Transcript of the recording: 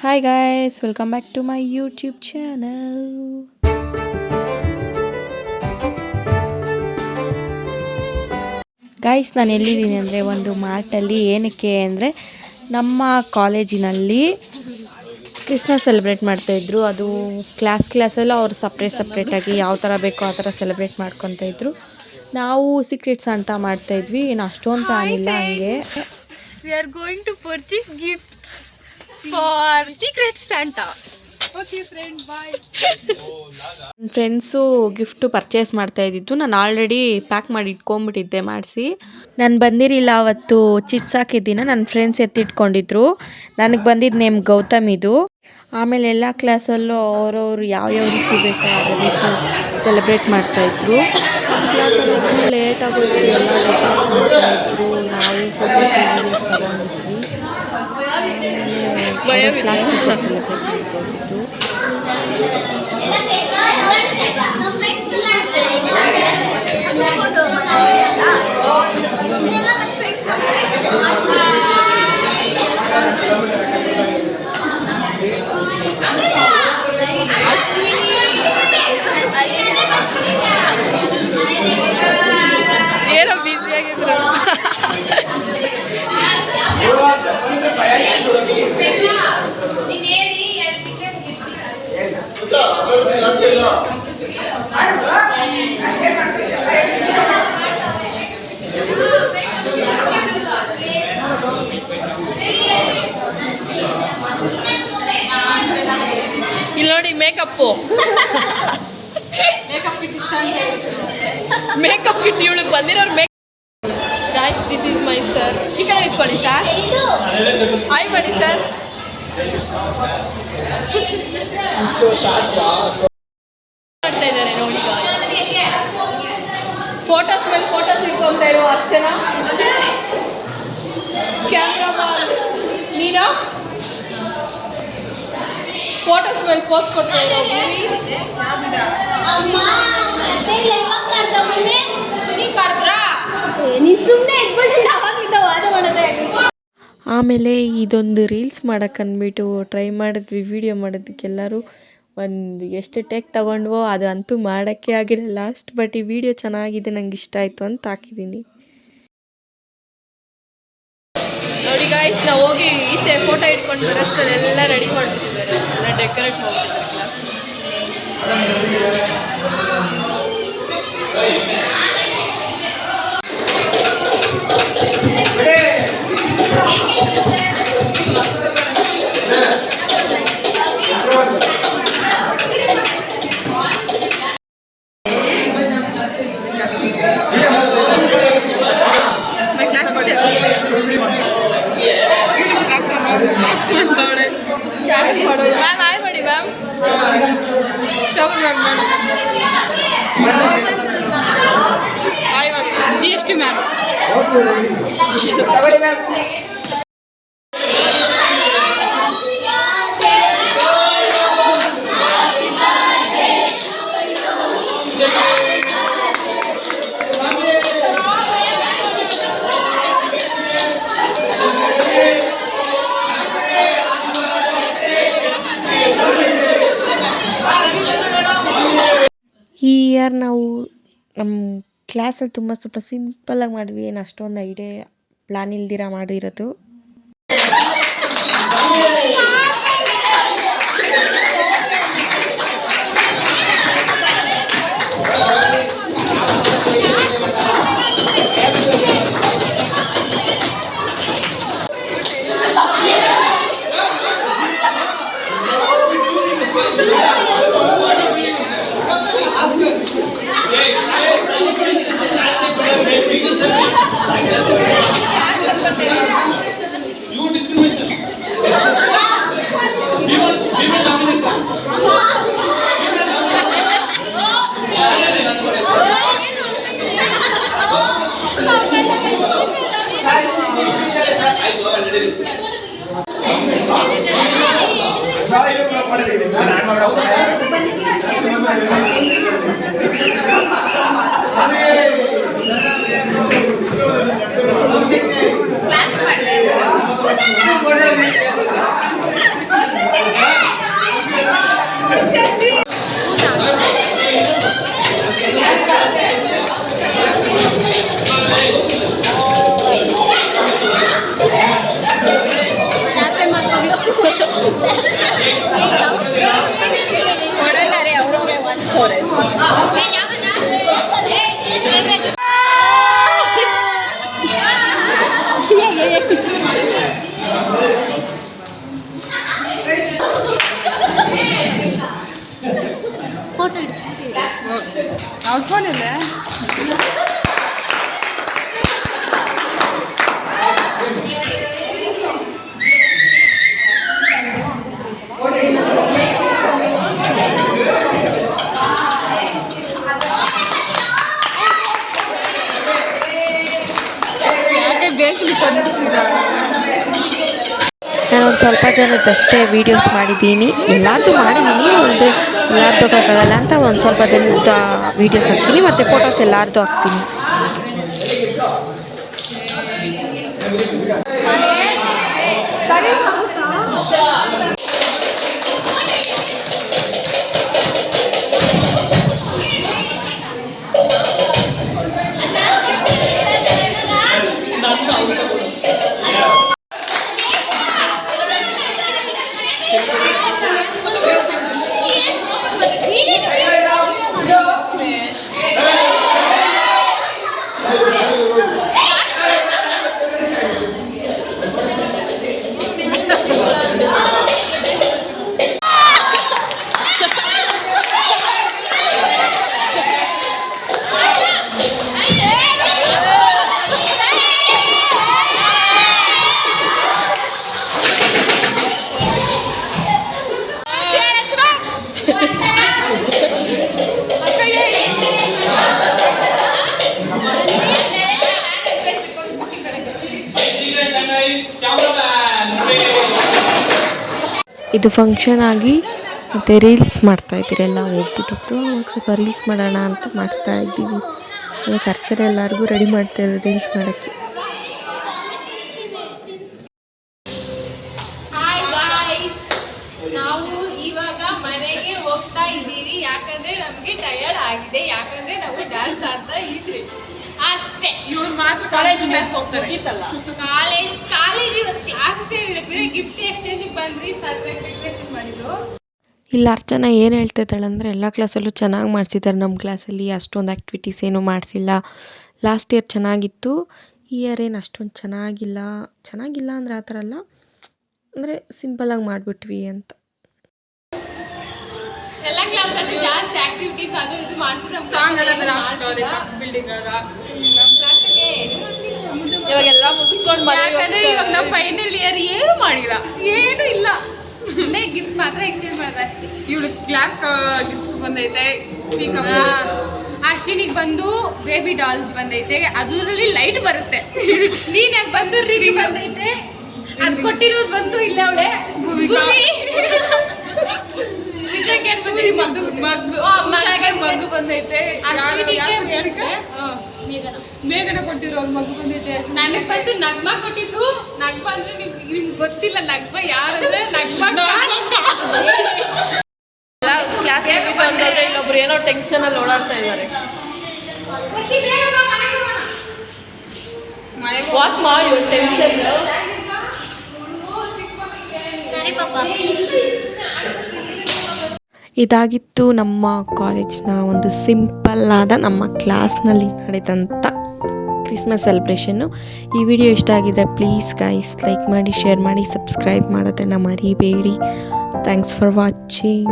Hi guys, welcome back to my YouTube channel. Guys ನಾನು ಎಲ್ಲಿದ್ದೀನಿ ಅಂದರೆ ಒಂದು ಮಾರ್ಟಲ್ಲಿ. ಏನಕ್ಕೆ ಅಂದರೆ ನಮ್ಮ ಕಾಲೇಜಿನಲ್ಲಿ ಕ್ರಿಸ್ಮಸ್ ಸೆಲೆಬ್ರೇಟ್ ಮಾಡ್ತಾಯಿದ್ರು. ಅದು ಕ್ಲಾಸೆಲ್ಲ ಅವ್ರು ಸಪ್ರೇಟಾಗಿ ಯಾವ ಥರ ಬೇಕೋ ಆ ಥರ ಸೆಲೆಬ್ರೇಟ್ ಮಾಡ್ಕೊತಾಯಿದ್ರು. ನಾವು ಸೀಕ್ರೆಟ್ ಸಾಂಟಾ ಮಾಡ್ತಾಯಿದ್ವಿ. ಏನು ಅಷ್ಟೊಂದು ತಾನಿಲ್ಲ ಹಂಗೆ. We are going to purchase gifts for Secret Santa. Okay friend, bye. ನನ್ನ ಫ್ರೆಂಡ್ಸು ಗಿಫ್ಟು ಪರ್ಚೇಸ್ ಮಾಡ್ತಾ ಇದ್ದಿದ್ದು. ನಾನು ಆಲ್ರೆಡಿ ಪ್ಯಾಕ್ ಮಾಡಿ ಇಟ್ಕೊಂಡ್ಬಿಟ್ಟಿದ್ದೆ ಮಾಡಿಸಿ. ನಾನು ಬಂದಿರಲಿಲ್ಲ ಅವತ್ತು ಚಿಟ್ಸ್ ಹಾಕಿದ್ದಿನ ನನ್ನ ಫ್ರೆಂಡ್ಸ್ ಎತ್ತಿಟ್ಕೊಂಡಿದ್ರು. ನನಗೆ ಬಂದಿದ್ದ ನೇಮ್ ಗೌತಮಿದು. ಆಮೇಲೆ ಎಲ್ಲ ಕ್ಲಾಸಲ್ಲೂ ಅವ್ರವ್ರು ಯಾವ್ಯಾವ ರೀತಿ ಬೇಕೋ ಅದೇ ರೀತಿ ಸೆಲೆಬ್ರೇಟ್ ಮಾಡ್ತಾಯಿದ್ರು. ಕ್ಲಾಸಲ್ಲಿ ಫುಲ್ ಲೇಟ್ ಆಗೋಯ್ತು, ಎಲ್ಲ ಡೆಕೋರೇಟ್ ಮಾಡ್ತಾಯಿದ್ರು. ನಾವು ತಗೊಂಡಿದ್ವಿ. ಕ್ಲಾಸ್ ಟೀಚರ್ ಸೆಲೆಬ್ರೇಟ್ ಮಾಡ್ತಾಯಿದ್ದು. ಏನೋ ಬಿಸಿ ಆಗಿದ್ರು. ಇಲ್ಲಿ ನೋಡಿ ಮೇಕಪ್ಪು ಮೇಕಪ್ ಇಟ್ಟು ಇವಳಿಗೆ ಬಂದಿರೋರು makeup. Guys, this is my sir. ಈ ಕಡೆ ಇಟ್ಕೊಳ್ಳಿ ಸರ್. ಹಾಯ್ ಮಾಡಿ ಸರ್. ಮಾಡ್ತಾ ಇದ್ದಾರೆ ನೋಡಿ. ಫೋಟೋಸ್ ಮೇಲೆ ಫೋಟೋಸ್ ಇಟ್ಕೊಳ್ತಾ ಇರೋ ಅರ್ಚನಾ. ಕ್ಯಾಮ್ರಾ ನೀನಾ ಫೋಟೋಸ್ ಮೇಲೆ ಪೋಸ್ಟ್ ಕೊಡ್ತಾ ಇರೋ ಭೂಮಿ. ಆಮೇಲೆ ಇದೊಂದು ರೀಲ್ಸ್ ಮಾಡೋಕ್ಕೆ ಅಂದ್ಬಿಟ್ಟು ಟ್ರೈ ಮಾಡಿದ್ವಿ. ವಿಡಿಯೋ ಮಾಡೋದಕ್ಕೆಲ್ಲರೂ ಒಂದು ಎಷ್ಟು ಟೇಕ್ ತಗೊಂಡ್ವೋ ಅದು ಅಂತೂ ಮಾಡೋಕ್ಕೆ ಆಗಿಲ್ಲ ಲಾಸ್ಟ್. ಬಟ್ ಈ ವಿಡಿಯೋ ಚೆನ್ನಾಗಿದೆ, ನಂಗೆ ಇಷ್ಟ ಆಯಿತು ಅಂತ ಹಾಕಿದ್ದೀನಿ. ನೋಡಿ ಗಾಯ್ಸ್, ನಾವು ಹೋಗಿ ಈಚೆ ಫೋಟೋ ಇಟ್ಕೊಂಡು ಬರೋಷ್ಟರಲ್ಲಿ ಎಲ್ಲ ರೆಡಿ ಮಾಡ್ತಿದ್ದಾರೆ, ಎಲ್ಲ ಡೆಕೋರೇಟ್ ಮಾಡ್ತಿದ್ದಾರೆ ಕ್ಲಾಸ್. ಮ್ಯಾಮ್ ಆಯ್ ಮಾಡಿ ಮ್ಯಾಮ್. ಶಾಪ್ ಮ್ಯಾಮ್ ಆಯ್ ಮಾಡಿ. GST ma'am. ಈ ಇಯರ್ ನಾವು ನಮ್ಮ ಕ್ಲಾಸಲ್ಲಿ ಸ್ವಲ್ಪ ಸಿಂಪಲ್ಲಾಗಿ ಮಾಡಿದ್ವಿ. ಏನು ಅಷ್ಟೊಂದು ಐಡಿಯಾ ಪ್ಲ್ಯಾನ್ ಇಲ್ದಿರ ಮಾಡಿರೋದು. ಕೊಡಲ್ಲಾರೆ ಅವ್ರವ್ರೆ ವಾಚ್ತವ್ರೆ. ಅವ್ರ ಫೋನ್ ಇದೆ. ನಾನೊಂದು ಸ್ವಲ್ಪ ಜನದಷ್ಟೇ ವೀಡಿಯೋಸ್ ಮಾಡಿದ್ದೀನಿ, ಎಲ್ಲರದ್ದು ಮಾಡಿದ್ದೀನಿ, ಅಂದರೆ ಎಲ್ಲರದ್ದು ಹಾಕೋಕ್ಕಾಗಲ್ಲ ಅಂತ ಒಂದು ಸ್ವಲ್ಪ ಜನದ ವೀಡಿಯೋಸ್ ಹಾಕ್ತೀನಿ ಮತ್ತು ಫೋಟೋಸ್ ಎಲ್ಲರದ್ದು ಹಾಕ್ತೀನಿ. ಇದು ಫಂಕ್ಷನ್ ಆಗಿ ಮತ್ತು ರೀಲ್ಸ್ ಮಾಡ್ತಾಯಿದ್ದೀರಿ, ಎಲ್ಲ ಹೋಗ್ಬಿಟ್ಟಿದ್ರು. ಅವಾಗ ಸ್ವಲ್ಪ ರೀಲ್ಸ್ ಮಾಡೋಣ ಅಂತ ಮಾಡ್ತಾಯಿದ್ದೀವಿ. ಅದಕ್ಕೆ ಅರ್ಚನೆ ಎಲ್ಲರಿಗೂ ರೆಡಿ ಮಾಡ್ತಾಯಿದ್ರು ರೀಲ್ಸ್ ಮಾಡೋಕ್ಕೆ. ನಾವು ಇವಾಗ ಮನೆಗೆ ಹೋಗ್ತಾ ಇದ್ದೀವಿ, ಯಾಕಂದ್ರೆ ನಮ್ಗೆ ಟಯರ್ಡ್ ಆಗಿದೆ, ಯಾಕಂದ್ರೆ ನಾವು ಡ್ಯಾನ್ಸ್ ಆಡ್ತಾ ಇದ್ರಿ ಅಷ್ಟೇ. ಇವ್ರ ಮಾತ್ರ ಕಾಲೇಜ್ ಮ್ಯಾಚ್ ಹೋಗ್ತಾರೆ. ಕಾಲೇಜ್ ಇವತ್ತು ಕ್ಲಾಸಸ್ ಏನಿಲ್ಲ, ಬೇರೆ ಗಿಫ್ಟ್ ಎಕ್ಸ್ಚೇಂಜ್ ಬಂದ್ರಿ, ಸರ್ ಪ್ರಿಪ್ರೇಷನ್ ಮಾಡಿದ್ರು. ಇಲ್ಲ ಅರ್ಚನಾ ಏನು ಹೇಳ್ತಿದ್ದಾಳೆ ಅಂದರೆ ಎಲ್ಲ ಕ್ಲಾಸಲ್ಲೂ ಚೆನ್ನಾಗಿ ಮಾಡಿಸಿದ್ದಾರೆ, ನಮ್ಮ ಕ್ಲಾಸಲ್ಲಿ ಅಷ್ಟೊಂದು ಆ್ಯಕ್ಟಿವಿಟೀಸ್ ಏನೂ ಮಾಡಿಸಿಲ್ಲ. ಲಾಸ್ಟ್ ಇಯರ್ ಚೆನ್ನಾಗಿತ್ತು, ಈ ಇಯರ್ ಏನು ಅಷ್ಟೊಂದು ಚೆನ್ನಾಗಿಲ್ಲ ಅಂದರೆ ಆ ಥರ ಅಲ್ಲ, ಅಂದರೆ ಸಿಂಪಲಾಗಿ ಮಾಡಿಬಿಟ್ವಿ ಅಂತ. ಎಲ್ಲ ಕ್ಲಾಸಲ್ಲಿ ಜಾಸ್ತಿ ಆಕ್ಟಿವಿಟೀಸ್ ಅದು ಇದು ಮಾಡ್ತಿದ್ರು. ಸಾಂಗ್ ಎಲ್ಲ ಬಿಲ್ಡಿಂಗ್ ನಮ್ಮ ಕ್ಲಾಸಲ್ಲಿ ಇವಾಗೆಲ್ಲ ಮುಗಿಸ್ಕೊಂಡು ಯಾಕಂದ್ರೆ ಇವಾಗ ನಾವು ಫೈನಲ್ ಇಯರ್ ಏನು ಮಾಡಿಲ್ಲ, ಏನು ಇಲ್ಲ, ಗಿಫ್ಟ್ ಮಾತ್ರ ಎಕ್ಸ್ಚೇಂಜ್ ಮಾಡಿದ್ರೆ ಅಷ್ಟೇ. ಇವಳು ಕ್ಲಾಸ್ ಗಿಫ್ಟ್ ಬಂದೈತೆ, ಅಶ್ವಿನಿಗೆ ಬಂದು ಬೇಬಿ ಡಾಲ್ ಬಂದೈತೆ, ಅದರಲ್ಲಿ ಲೈಟ್ ಬರುತ್ತೆ. ನೀನಾಗ ಬಂದು ರಿಗಿ ಬಂದೈತೆ, ಅದು ಕೊಟ್ಟಿರೋದು ಬಂದು ಇಲ್ಲ ಅವಳೆ ವಿಜಯಕ್ಕೆ ಬಂದಿರಿ ಮಗ್ಗು ಮಗು ಬಂದೈತೆ. ಮೇಘನ ಕೊಟ್ಟಿರೋ ಅವ್ರ ಮಗು ಬಂದೈತೆ. ನನಗೆ ಬಂದು ನಗ್ಮಾ ಕೊಟ್ಟಿದ್ದು. ನಗ್ಮಾ ಅಂದ್ರೆ ನಿಮ್ಗೆ ಗೊತ್ತಿಲ್ಲ, ನಗ್ಮಾ ಯಾರಂದ್ರೆ ನಗ್ಮಾ ಕ್ಲಾಸ್ ಅಂತಂದ್ರೆ ಇಲ್ಲೊಬ್ರು ಏನೋ ಟೆನ್ಷನ್ ಅಲ್ಲಿ ಓಡಾಡ್ತಾ ಇದ್ದಾರೆ. ವಾಟ್ ಮಾ ಯುವರ್ ಟೆನ್ಷನ್? ಇದಾಗಿತ್ತು ನಮ್ಮ ಕಾಲೇಜ್ನ ಒಂದು ಸಿಂಪಲ್ ಆದ ನಮ್ಮ ಕ್ಲಾಸ್ನಲ್ಲಿ ನಡೆದಂಥ ಕ್ರಿಸ್ಮಸ್ ಸೆಲೆಬ್ರೇಷನ್ನು. ಈ ವಿಡಿಯೋ ಇಷ್ಟ ಆಗಿದ್ರೆ ಪ್ಲೀಸ್ ಗೈಸ್ ಲೈಕ್ ಮಾಡಿ, ಶೇರ್ ಮಾಡಿ, ಸಬ್ಸ್ಕ್ರೈಬ್ ಮಾಡೋದನ್ನು ಮರಿಬೇಡಿ. Thanks for watching.